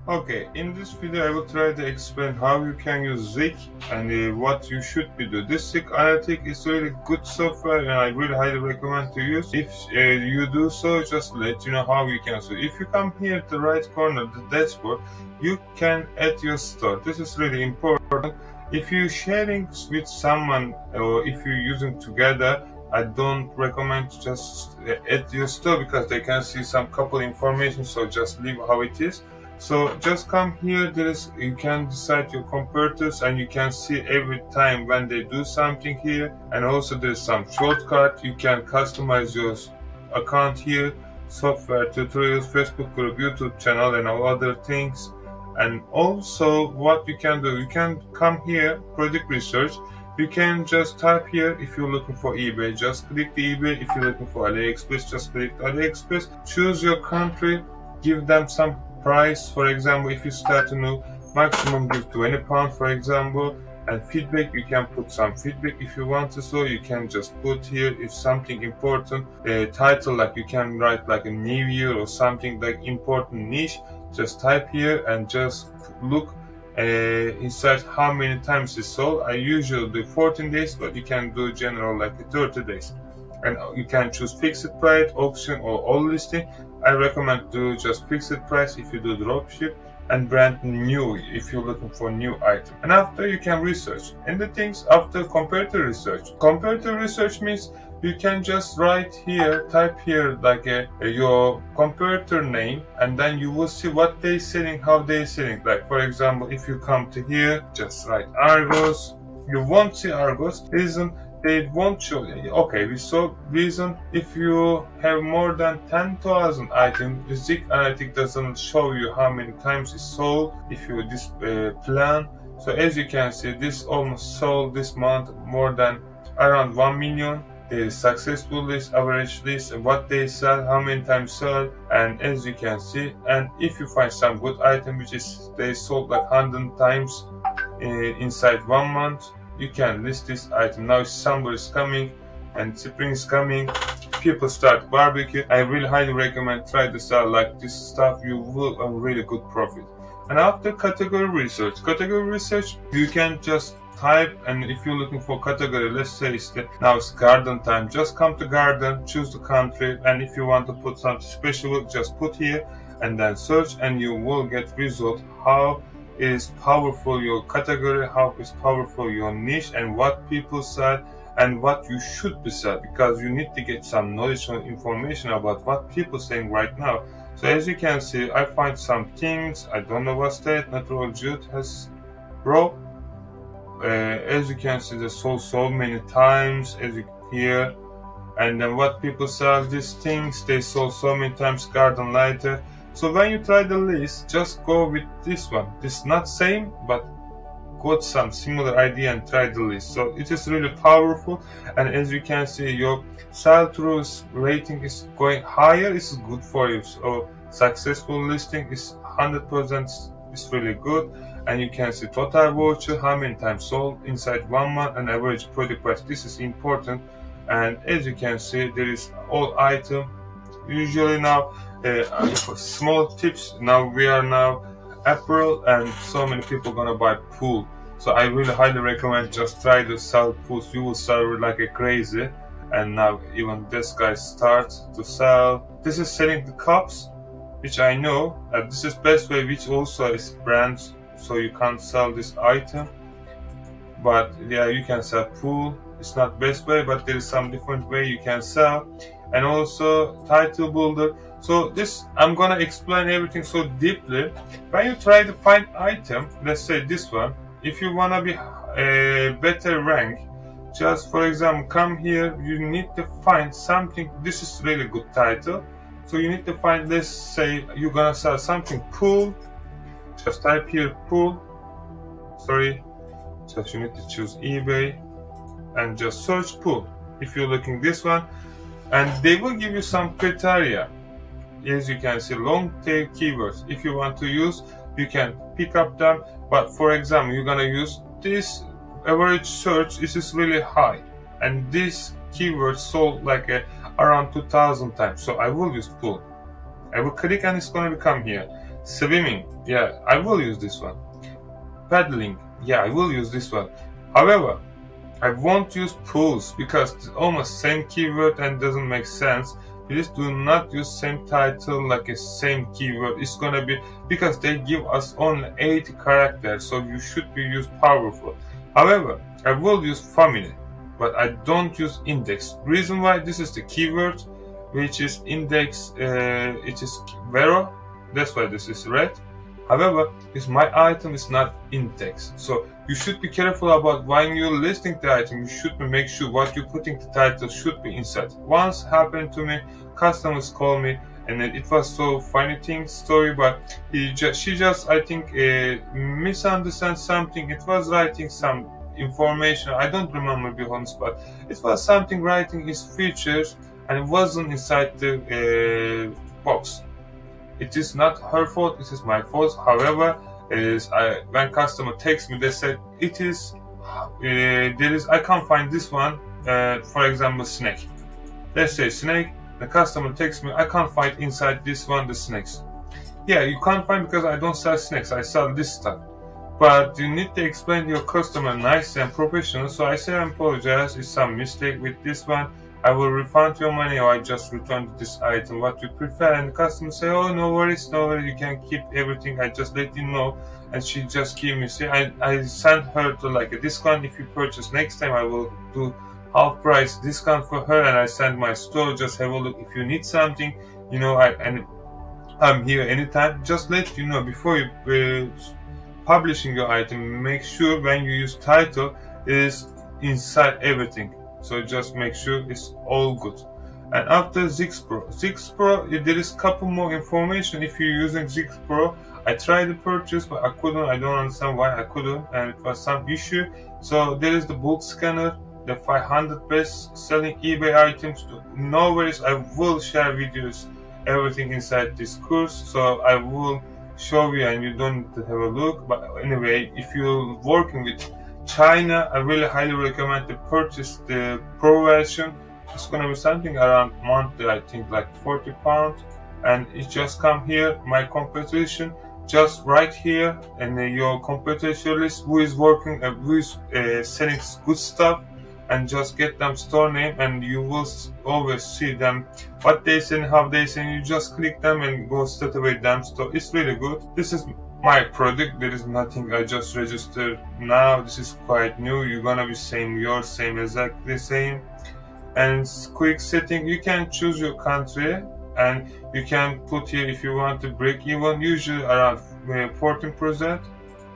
Okay, in this video I will try to explain how you can use Zik and what you should be doing. This Zik Analytic is really good software and I really highly recommend to use. If you do so, just let you know how you can. So if you come here to the right corner, the dashboard, you can add your store. This is really important. If you're sharing with someone or if you're using together, I don't recommend to just add your store because they can see some couple information, so just leave how it is. So just come here, you can decide your comparators and you can see every time when they do something here, and also there's some shortcut. You can customize your account here, software, tutorials, Facebook group, YouTube channel and all other things. And also what you can do, you can come here, product research. You can just type here, if you're looking for eBay, just click the eBay. If you're looking for AliExpress, just click AliExpress. Choose your country, give them some price. For example, if you start a new, maximum give £20, for example. And feedback, you can put some feedback if you want to, so you can just put here if something important, a title, like you can write like a new year or something like important niche. Just type here and just look inside how many times it's sold. I usually do 14 days, but you can do general like 30 days. And you can choose fixed price, auction or all listing. I recommend to just fixed price if you do dropship, and brand new if you're looking for new item. And after you can research. And the things after comparator research. Comparator research means you can just write here, type here like your comparator name, and then you will see what they selling, how they selling. Like for example, if you come to here, just write Argos. You won't see Argos. Reason they won't show. Okay, we saw reason. If you have more than 10,000 items, the Zik Analytic doesn't show you how many times it's sold if you this plan. So as you can see, this almost sold this month more than around 1 million. The successful list, average list, and what they sell, how many times sold, and as you can see. And if you find some good item which is they sold like 100 times inside 1 month, you can list this item. Now summer is coming and spring is coming, people start barbecue. I really highly recommend try to sell like this stuff. You will earn really good profit. And after category research, you can just type, and if you're looking for category, let's say now it's garden time, just come to garden, choose the country, and if you want to put something special, just put here and then search, and you will get result. How is powerful your category, how is powerful your niche, and what people sell and what you should be sell, because you need to get some knowledge and information about what people saying right now. So as you can see, I find some things, I don't know what's that, natural jute has raw. As you can see, they sold so many times, as you hear. And then what people sell, these things they sold so many times, garden lighter. So when you try the list, just go with this one. This is not same, but got some similar idea and try the list. So it is really powerful. And as you can see, your sell-through rating is going higher. It's good for you. So successful listing is 100%. It's really good. And you can see total voucher, how many times sold inside 1 month, and average product price. This is important. And as you can see, there is all item. Usually now, small tips. Now we are now April, and so many people gonna buy pool. So I really highly recommend just try to sell pools. You will sell like a crazy. And now even this guy starts to sell. This is selling the cups, which I know. This is best way, which also is brands. So you can't sell this item, but yeah, you can sell pool. It's not best way, but there is some different way you can sell. And also title builder. So this, I'm gonna explain everything so deeply. When you try to find item, let's say this one, if you wanna be a better rank, just for example, come here, you need to find something. This is really good title. So you need to find, let's say you're gonna sell something pool. Just type here pool, just you need to choose eBay and just search pool if you're looking this one, and they will give you some criteria. As you can see, long tail keywords. If you want to use, you can pick up them, but for example, you're gonna use this average search. This is really high, and this keyword sold like around 2,000 times, so I will use pool. I will click and it's going to come here. Swimming, yeah, I will use this one. Paddling, yeah, I will use this one. However, I won't use pools because it's almost same keyword and doesn't make sense. Please do not use same title like a same keyword. It's gonna be because they give us only 80 characters, so you should be use powerful. However, I will use family, but I don't use index. Reason why, this is the keyword, which is index, it is Vero. That's why this is red. However, this my item is not index, so you should be careful about when you're listing the item. You should make sure what you're putting the title should be inside. Once happened to me, customers call me, and then it was so funny story, but she just I think misunderstand something. It was writing some information. I don't remember, be honest, but it was something writing his features, and it wasn't inside the box. It is not her fault, it is my fault. However, when customer takes me, they said it is I can't find this one. For example, snake. Let's say snake. The customer takes me, I can't find inside this one the snakes. Yeah, you can't find because I don't sell snakes. I sell this stuff. But you need to explain to your customer nice and professional. So I say I apologize. It's some mistake with this one. I will refund your money, or I just return this item, what you prefer. And the customer say, oh, no worries, you can keep everything, I just let you know. And she just give me, say, I sent her to like a discount. If you purchase next time, I will do half price discount for her, and I send my store, just have a look. If you need something, you know, I'm here anytime. Just let you know before you publishing your item, make sure when you use title is inside everything. So just make sure it's all good. And after Zix Pro, there is couple more information. If you're using Zix Pro, I tried to purchase, but I couldn't. I don't understand why I couldn't, and it was some issue. So there is the bulk scanner, the 500 best selling eBay items. No worries, I will share videos, everything inside this course. So I will show you, and you don't need to have a look. But anyway, if you're working with China, I really highly recommend to purchase the Pro version. It's gonna be something around monthly, I think like £40, and it just come here, my competition, just right here, and your competition list, who is working, who is selling good stuff, and just get them store name, and you will always see them, what they send, how they send. You just click them and go straight away them store. It's really good. This is my product. There is nothing, I just registered now. This is quite new. You're gonna be same, yours same, exactly same. And quick setting, you can choose your country, and you can put here if you want to break even, usually around 14%.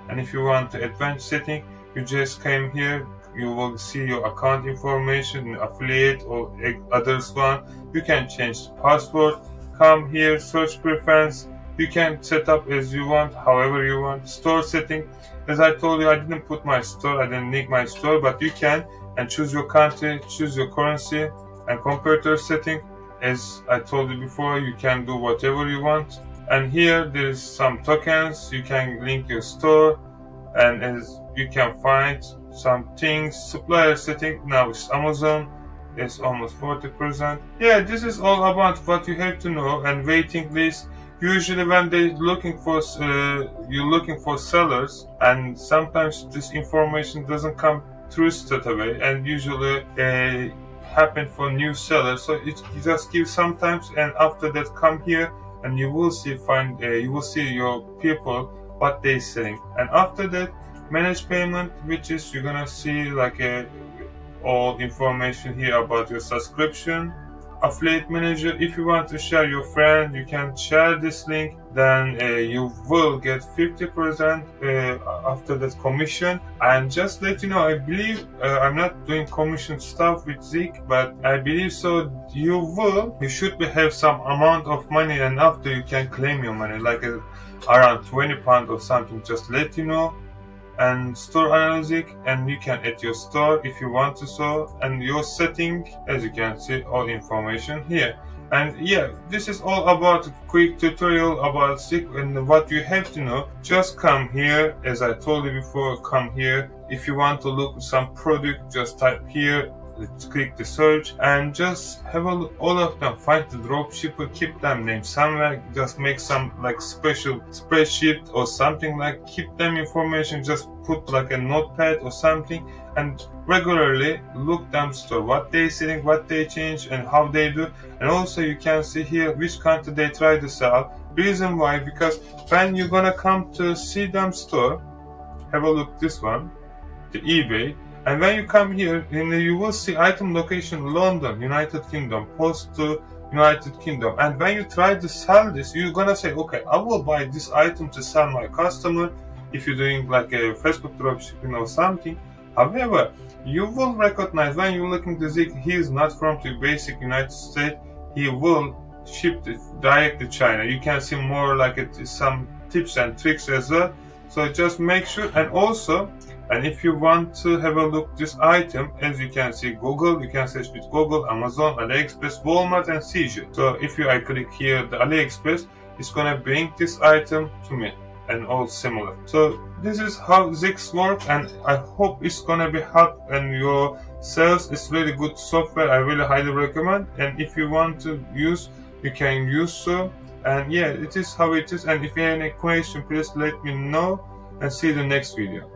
And if you want to advanced setting, you just came here, you will see your account information, affiliate or others one. You can change the password. Come here, search preference. You can set up as you want, however you want. Store setting, as I told you, I didn't put my store, I didn't link my store, but you can, and choose your country, choose your currency. And comparator setting, as I told you before, you can do whatever you want. And here there is some tokens, you can link your store, and as you can find some things. Supplier setting, now it's Amazon, it's almost 40%. Yeah, this is all about what you have to know. And waiting list, usually when they're looking for you're looking for sellers, and sometimes this information doesn't come through straight away, and usually happen for new sellers. So it just gives sometimes, and after that come here, and you will see you will see your people what they selling. And after that, manage payment, which is you're gonna see like all information here about your subscription. Affiliate manager, if you want to share your friend, you can share this link, then you will get 50% after that commission. And just let you know, I believe I'm not doing commission stuff with Zik, but I believe so you should have some amount of money, and after you can claim your money, like around £20 or something, just let you know. And store analytics, and you can add your store if you want to store, and your setting, as you can see all information here. And yeah, this is all about a quick tutorial about Zik and what you have to know. Just come here, as I told you before, come here. If you want to look at some product, just type here click the search and just have a look, all of them, find the dropshipper, keep them named somewhere, just make some like special spreadsheet or something, like keep them information, just put like a notepad or something, and regularly look them store, what they selling, what they change, and how they do. And also you can see here which country they try to sell. Reason why, because when you're gonna come to see them store, have a look this one, the eBay, and when you come here, you will see item location London, United Kingdom, post to United Kingdom. And when you try to sell this, you're gonna say, okay, I will buy this item to sell my customer, if you're doing like a Facebook dropshipping or something. However, you will recognize when you're looking at Zik, he is not from the basic United States, he will ship it direct to China. You can see more like some tips and tricks as well. So just make sure. And also, and if you want to have a look this item, as you can see, Google, you can search with Google, Amazon, AliExpress, Walmart, and CJ. So if I click here the AliExpress, it's gonna bring this item to me, and all similar. So this is how Zix work, and I hope it's gonna be help and your sales. It's really good software, I really highly recommend. And if you want to use, you can use so. And yeah, it is how it is. And if you have any question, please let me know, and see you in the next video.